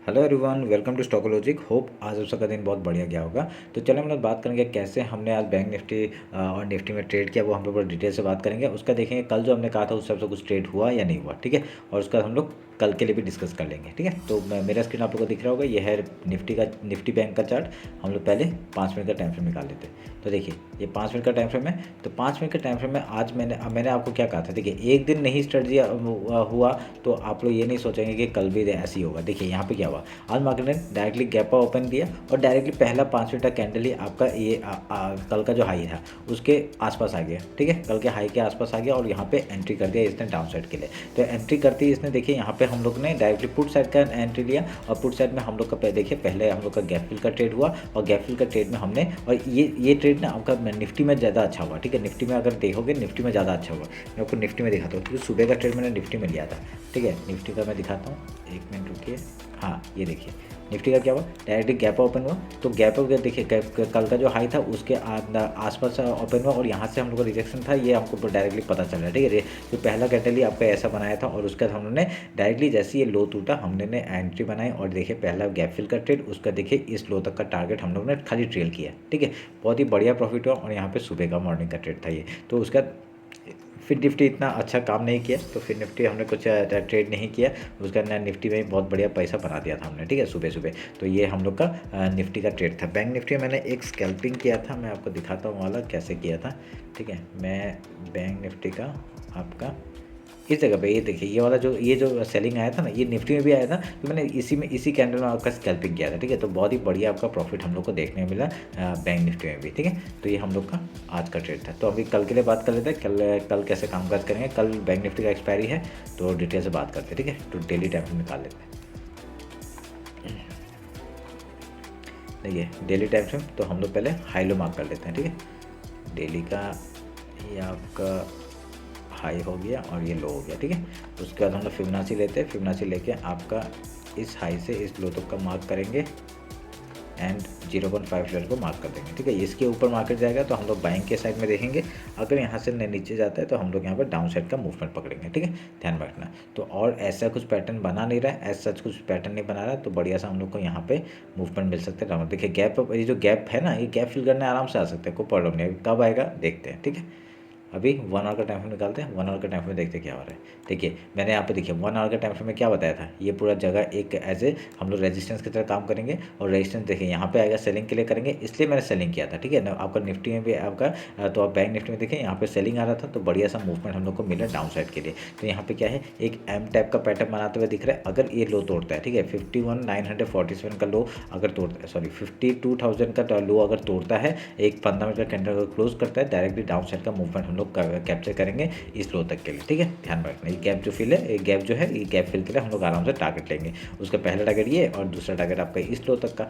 Hello everyone, welcome to Stockologic. Hope आज आप सबका दिन बहुत बढ़िया गया होगा। तो चलो हम लोग बात करेंगे कैसे हमने आज बैंक निफ्टी और निफ्टी में ट्रेड किया, वो हम लोग बड़ा डिटेल से बात करेंगे। उसका देखेंगे कल जो हमने कहा था उस हिसाब से कुछ ट्रेड हुआ या नहीं हुआ, ठीक है। और उसका हम लोग कल के लिए भी डिस्कस कर लेंगे, ठीक है। तो मेरा स्क्रीन आप लोग को दिख रहा होगा, ये है निफ्टी बैंक का चार्ट। हम लोग पहले 5 मिनट का टाइम फ्रेम निकाल लेते हैं। तो देखिए ये 5 मिनट का टाइम फ्रेम है। तो 5 मिनट के टाइम फ्रेम में आज मैंने आपको क्या कहा था, देखिए एक दिन नहीं स्ट्रेटजी हुआ तो आप लोग ये नहीं सोचेंगे कि कल भी ऐसे ही होगा। देखिए यहाँ पे क्या हुआ, आज मार्केट ने डायरेक्टली गैप ओपन दिया और डायरेक्टली पहला 5 मिनट का कैंडल ही आपका ये कल का जो हाई था उसके आसपास आ गया, ठीक है। कल के हाई के आसपास आ गया और यहाँ पे एंट्री कर दिया इसने डाउन साइड के लिए। तो एंट्री करती है इसने, देखिए यहाँ पे हम लोग ने डायरेक्टली पुट साइड का एंट्री लिया और पुट साइड में हम लोग का देखिए पहले हम लोग का गैप फिल का ट्रेड हुआ और गैप फिल का ट्रेड में हमने, और ये ट्रेड ना आपका निफ्टी में ज़्यादा अच्छा हुआ, ठीक है। निफ्टी में अगर देखोगे निफ्टी में ज़्यादा अच्छा हुआ। मैं आपको निफ्टी में दिखाता हूँ क्योंकि सुबह का ट्रेड मैंने निफ्टी में लिया था, ठीक है। निफ्टी का मैं दिखाता हूँ, एक मिनट रुकिए। हाँ ये देखिए निफ्टी का क्या हुआ, डायरेक्टली गैप ओपन हुआ। तो गैप हो गया, देखिए कल का जो हाई था उसके आसपास ओपन हुआ और यहाँ से हम लोग का रिजेक्शन था, ये हमको डायरेक्टली पता चल रहा है, ठीक है। तो पहला कैंडल ही आपका ऐसा बनाया था और उसके बाद हम लोगों ने डायरेक्टली जैसे ये लो टूटा हमने एंट्री बनाई और देखिए पहला गैप फिल का ट्रेड, उसका देखिए इस लो तक का टारगेट हम लोग ने खाली ट्रेल किया, ठीक है। बहुत ही बढ़िया प्रॉफिट हुआ और यहाँ पे सुबह का मॉर्निंग का ट्रेड था ये। तो उसका फिर निफ्टी इतना अच्छा काम नहीं किया, तो फिर निफ्टी हमने कुछ ट्रेड नहीं किया। उसके अंदर निफ्टी में बहुत बढ़िया पैसा बना दिया था हमने, ठीक है, सुबह सुबह। तो ये हम लोग का निफ्टी का ट्रेड था। बैंक निफ्टी में मैंने एक स्कैल्पिंग किया था, मैं आपको दिखाता हूँ वाला कैसे किया था, ठीक है। मैं बैंक निफ्टी का आपका इस जगह पे ये देखिए ये जो सेलिंग आया था ना, ये निफ्टी में भी आया था। तो मैंने इसी कैंडल में आपका स्कैल्पिंग किया था, ठीक है। तो बहुत ही बढ़िया आपका प्रॉफिट हम लोग को देखने मिला बैंक निफ्टी में भी, ठीक है। तो ये हम लोग का आज का ट्रेड था। तो अभी कल के लिए बात कर लेते हैं, कल कैसे कामकाज करेंगे। कल बैंक निफ्टी का एक्सपायरी है तो डिटेल से बात करते हैं, ठीक है। तो डेली टाइम फ्रेम निकाल लेते हैं। देखिए डेली टाइम फ्रेम तो हम लोग पहले हाई लो मार्क कर लेते हैं, ठीक है। डेली का ये आपका हाई हो गया और ये लो हो गया, ठीक है। उसके बाद हम लोग फिबोनाची लेते हैं। फिबोनाची लेके आपका इस हाई से इस लो तक का मार्क करेंगे एंड 0.5 लेवल को मार्क कर देंगे, ठीक है। इसके ऊपर मार्केट जाएगा तो हम लोग बाइंग के साइड में देखेंगे। अगर यहाँ से नीचे जाता है तो हम लोग यहाँ पर डाउन साइड का मूवमेंट पकड़ेंगे, ठीक है, ध्यान रखना। तो और ऐसा कुछ पैटर्न बना नहीं रहा है, ऐसा सच कुछ पैटर्न नहीं बना रहा है, तो बढ़िया सा हम लोग को यहाँ पे मूवमेंट मिल सकता है। देखिए गैप, ये जो गैप है ना, ये गैप फिल करने आराम से आ सकते हैं, कोई प्रॉब्लम नहीं। कब आएगा देखते हैं, ठीक है। अभी 1 आवर का टाइम फ्रेम निकालते हैं। 1 आवर का टाइम फ्रेम देखते क्या हो रहा है। देखिए मैंने यहाँ पे देखिए 1 आवर का टाइम फ्रेम में क्या बताया था, ये पूरा जगह एक एज ए हम लोग रेजिस्टेंस की तरह काम करेंगे। और रेजिस्टेंस देखिए यहाँ पे आएगा, सेलिंग के लिए करेंगे, इसलिए मैंने सेलिंग किया था, ठीक है ना। आपका निफ्टी में भी आपका तो आप बैंक निफ्टी में देखिए यहाँ पे सेलिंग आ रहा था, तो बढ़िया सा मूवमेंट हम लोग को मिला डाउन साइड के लिए। तो यहाँ पे क्या है, एक एम टाइप का पैटर्न बनाते हुए दिख रहा है। अगर ये लो तोड़ता है, ठीक है, 51,947 का लो अगर तोड़ता है, सॉरी 52,000 का लो अगर तोड़ता है, एक 15 मिनट का कैंडल क्लोज करता है, डायरेक्टली डाउन साइड का मूवमेंट हम लोग कैप्चर करेंगे इस लो तक के लिए, ठीक है। ध्यान रखना ये गैप जो फिल है, ये गैप जो है, ये गैप फिल के लिए हम लोग आराम से टारगेट लेंगे। उसका पहला टारगेट ये और दूसरा टारगेट आपका इस लो तक का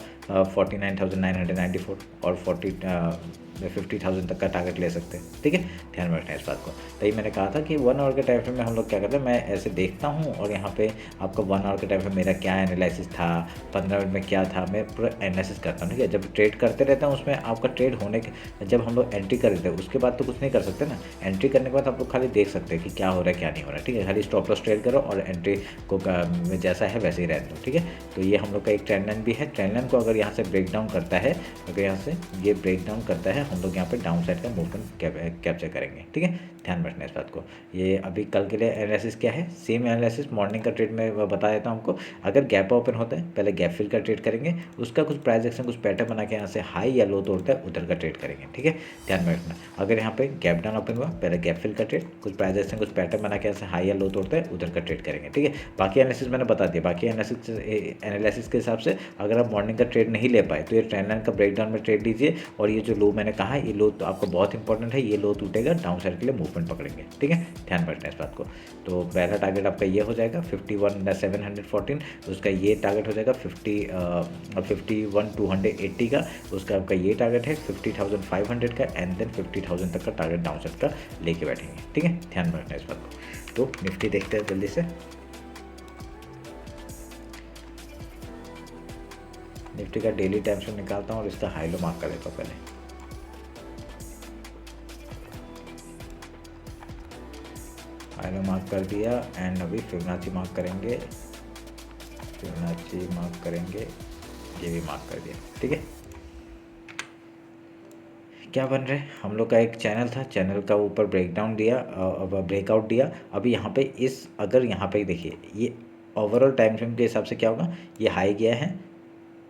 49,994 और 50,000 तक का टारगेट ले सकते हैं, ठीक है। ध्यान रखना है इस बात को। तो ये मैंने कहा था कि 1 आवर के टाइम फ्रेम में हम लोग क्या करते हैं, मैं ऐसे देखता हूँ और यहाँ पे आपका 1 आवर के टाइम फ्रेम मेरा क्या एनालिसिस था, 15 मिनट में क्या था, मैं पूरा एनालिसिस करता हूँ, ठीक है। जब ट्रेड करते रहता हूँ उसमें आपका ट्रेड होने के, जब हम लोग एंट्री कर देते हैं उसके बाद तो कुछ नहीं कर सकते ना। एंट्री करने के बाद आप लोग खाली देख सकते हैं कि क्या हो रहा है क्या नहीं हो रहा है, ठीक है। खाली स्टॉप लॉस ट्रेड करो और एंट्री को जैसा है वैसे ही रहने दो, ठीक है। तो ये हम लोग का एक ट्रेंड लाइन भी है। ट्रेंड लाइन को अगर यहाँ से ब्रेक डाउन करता है, अगर यहाँ से ये ब्रेक डाउन करता है, हम लोग यहाँ पे डाउन साइड का मूवमेंट कैप्चर करेंगे, ठीक है। ध्यान रखना इस बात को। ये अभी कल के लिए एनालिसिस क्या है, सेम एनालिसिस मॉर्निंग का ट्रेड में बता देता हूँ आपको। अगर गैप ओपन होता है पहले गैप फिल का ट्रेड करेंगे, उसका कुछ प्राइस एक्शन कुछ पैटर्न बना के यहाँ से हाई या लो तोड़ता है उधर का ट्रेड करेंगे, ठीक है। ध्यान में रखना। अगर यहाँ पे गैप डाउन ओपन हुआ पहले गैप फिल का ट्रेड, कुछ प्राइस एक्शन कुछ पैटर्न बना के यहाँ से हाई या लो तोड़ता है उधर का ट्रेड करेंगे, ठीक है। बाकी एनालिसिस मैंने बता दिया। बाकी एनालिसिस के हिसाब से अगर आप मॉर्निंग का ट्रेड नहीं ले पाए तो ये ट्रेंड लाइन का ब्रेकडाउन में ट्रेड लीजिए। और ये जो लो मैंने कहा है, ये लो तो आपको बहुत इंपॉर्टेंट है, ये लो टूटेगा डाउन साइड के लिए मूवमेंट पकड़ेंगे, ठीक है। ध्यान रखना इस बात को। तो पहला टारगेट आपका ये हो जाएगा 51,714, उसका ये टारगेट हो जाएगा 51,280 का। उसका आपका ये टारगेट है 50,500 का एंड देन 50,000 तक का टारगेट डाउन साइड का लेके बैठेंगे, ठीक है। ध्यान रखना इस बात को। तो निफ्टी देखते हैं जल्दी से। निफ्टी का डेली टाइम फ्रेम निकालता हूँ और इसका हाई लो मार्क कर देता हूँ पहले। हाई लो मार्क कर दिया एंड अभी फिबोनाची मार्क करेंगे फिबोनाची मार्क करेंगे, ये भी मार्क कर दिया, ठीक है। क्या बन रहा है, हम लोग का एक चैनल था, चैनल का ऊपर ब्रेकडाउन दिया, ब्रेकआउट दिया। अभी यहाँ पे अगर यहाँ पे देखिए, ये ओवरऑल टाइम फ्रेम के हिसाब से क्या होगा, ये हाई गया है,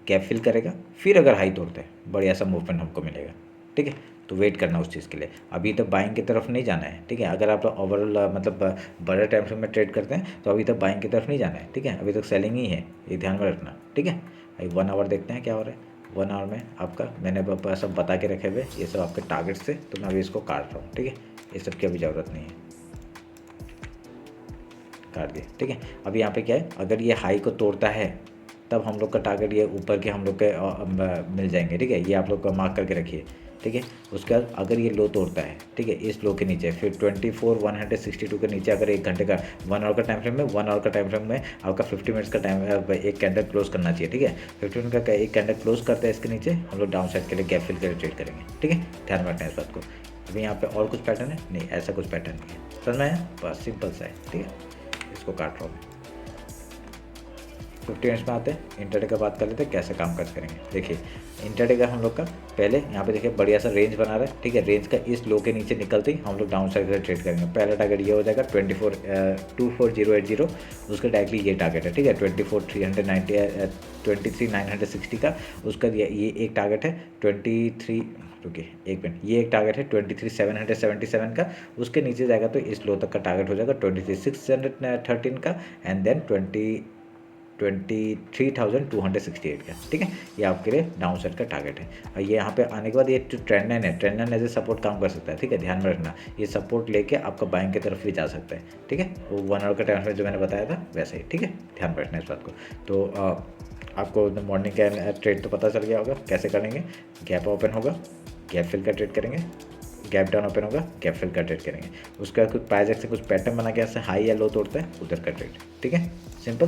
गैप फिल करेगा, फिर अगर हाई तोड़ता है बढ़िया सा मूवमेंट हमको मिलेगा, ठीक है। तो वेट करना उस चीज़ के लिए, अभी तक बाइंग की तरफ नहीं जाना है, ठीक है। अगर आप ओवरऑल मतलब बड़े टाइम फ्रेम में ट्रेड करते हैं तो अभी तक बाइंग की तरफ नहीं जाना है, ठीक है। अभी तक सेलिंग ही है, ये ध्यान में रखना, ठीक है। अभी 1 आवर देखते हैं क्या हो रहा है। 1 आवर में आपका मैंने सब बता के रखे हुए, ये सब आपके टारगेट से, तो मैं अभी इसको काट रहा हूँ, ठीक है। ये सब की अभी ज़रूरत नहीं है, काट दिया, ठीक है। अभी यहाँ पे क्या है, अगर ये हाई को तोड़ता है तब हम लोग का टारगेट ये ऊपर के हम लोग के मिल जाएंगे, ठीक है। ये आप लोग का मार्क करके रखिए, ठीक है। उसके बाद अगर ये लो तोड़ता है, ठीक है, इस लो के नीचे, फिर 24,162 के नीचे अगर 1 घंटे का 1 आवर का टाइम फ्रेम में, 1 आवर का टाइम फ्रेम में आपका 50 मिनट्स का टाइम एक कैंडल क्लोज करना चाहिए, ठीक है। 50 मिनट का एक कैंडल क्लोज करते हैं, इसके नीचे हम लोग डाउन साइड के लिए गैप फिल के लिए ट्रेड करेंगे, ठीक है। ध्यान रखना है इस बात को। अभी यहाँ पे और कुछ पैटर्न है नहीं, ऐसा कुछ पैटर्न नहीं है, समझ में आया, बस सिंपल सा है, ठीक है। इसको काट रहा हूँ मैं। 50 मिनट्स में आते हैं, इंटरडे का बात कर लेते हैं कैसे काम काज करेंगे। देखिए इंटरडे का हम लोग का पहले यहाँ पे देखिए बढ़िया सा रेंज बना रहा है, ठीक है। रेंज का इस लो के नीचे निकलते ही हम लोग डाउन साइड का ट्रेड करेंगे। पहला टारगेट ये हो जाएगा 24,24080, उसका डायरेक्टली ये टारगेट है, ठीक है। 24,390 23,960 का उसका ये एक टारगेट है। 23 रुकिए एक मिनट, ये एक टारगेट है 23,777 का, उसके नीचे जाएगा तो इस लो तक का टारगेट हो जाएगा 23,613 का, एंड देन 23,268 का, ठीक है। ये आपके लिए डाउन साइड का टारगेट है। और ये यहाँ पे आने के बाद ये जो ट्रेंड लाइन है, trend line as a support काम कर सकता है, ठीक है। ध्यान में रखना, ये सपोर्ट लेके आपका बाइंग की तरफ भी जा सकता है, ठीक है। वो 1 आवर का टाइम में जो मैंने बताया था वैसे ही, ठीक है। ध्यान में रखना इस बात को। तो आपको मॉर्निंग का ट्रेड तो पता चल गया होगा कैसे करेंगे। गैप ओपन होगा, गैप फिल का ट्रेड करेंगे, गैप डाउन ओपन होगा, गैप फिल का ट्रेड करेंगे। उसके बाद कुछ प्राइस से कुछ पैटर्न बना के ऐसे हाई या लो तोड़ता है उधर का ट्रेड, ठीक है। सिंपल,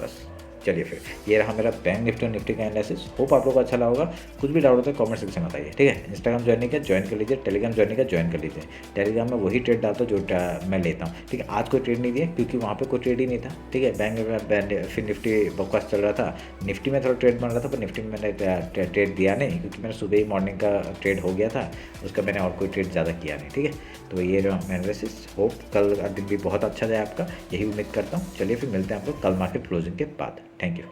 बस। चलिए फिर ये रहा मेरा बैंक निफ्टी और निफ्टी का एनालिसिस। होप आप लोग को अच्छा लगा होगा। कुछ भी डाउट होता है कमेंट सेक्शन में बताइए, ठीक है। इंस्टाग्राम ज्वाइन नहीं किया, ज्वाइन कर लीजिए। टेलीग्राम ज्वाइन नहीं किया, ज्वाइन कर लीजिए। टेलीग्राम में वही ट्रेड डालता हूँ जो मैं लेता हूँ, ठीक है। आज कोई ट्रेड नहीं दिया क्योंकि वहाँ पे कोई ट्रेड ही नहीं था, ठीक है। बैंक में फिर निफ्टी बकवास चल रहा था, निफ्टी में थोड़ा ट्रेड बन रहा था, पर निफ्टी में मैंने ट्रेड दिया नहीं क्योंकि मैंने सुबह ही मॉर्निंग का ट्रेड हो गया था, उसका मैंने और कोई ट्रेड ज़्यादा किया नहीं, ठीक है। तो ये रहा एनालिसिस। होप कल का दिन भी बहुत अच्छा जाए आपका, यही उम्मीद करता हूँ। चलिए फिर मिलते हैं आप लोग कल मार्केट क्लोजिंग के बाद। Thank you.